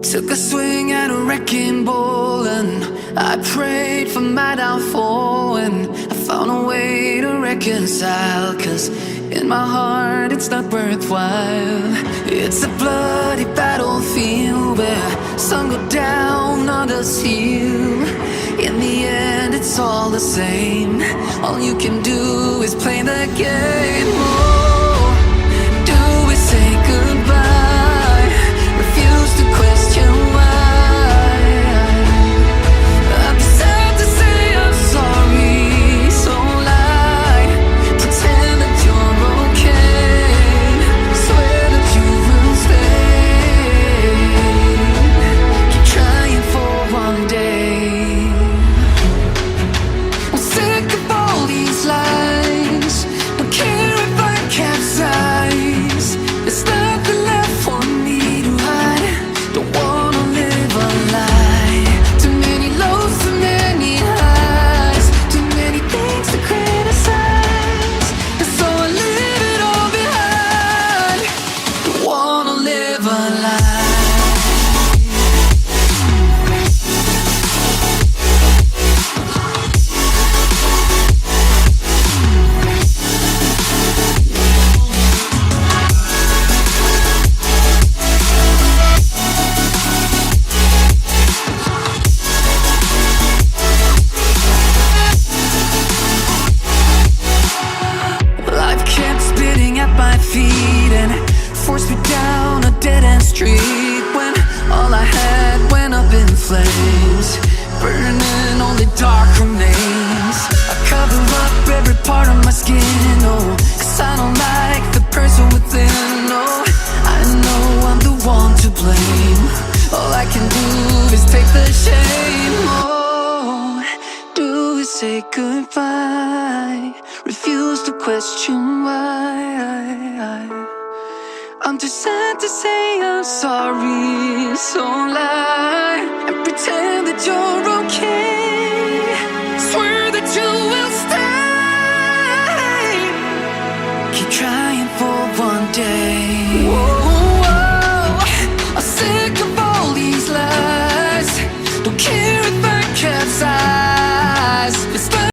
Took a swing at a wrecking ball and I prayed for my downfall, and I found a way to reconcile, 'cause in my heart it's not worthwhile. It's a bloody battlefield where some go down, others heal. In the end it's all the same. All you can do is play the game. Oh, do we say goodbye? Refuse to question why. I'm sad to say I'm sorry, so lie. Pretend that you're okay. Swear that you will stay. Keep trying for one day. I'm sick of all these lies. Don't care if I capsize. There's nothing left for me to hide. Don't wanna live a lie. Too many lows, too many highs. Too many things to criticize. And so I leave it all behind. Don't wanna live a lie. Life kept spitting at my feet and forced me down a dead-end street, when all I had went up in flames, burning only dark remains. I cover up every part of my skin, oh, 'cause I don't like the person within. Oh, I know I'm the one to blame. All I can do is take the shame. Oh, do we say goodbye? Refuse to question why. I'm too sad to say I'm sorry, so lie and pretend that you're okay. Swear that you will stay. Keep trying for one day.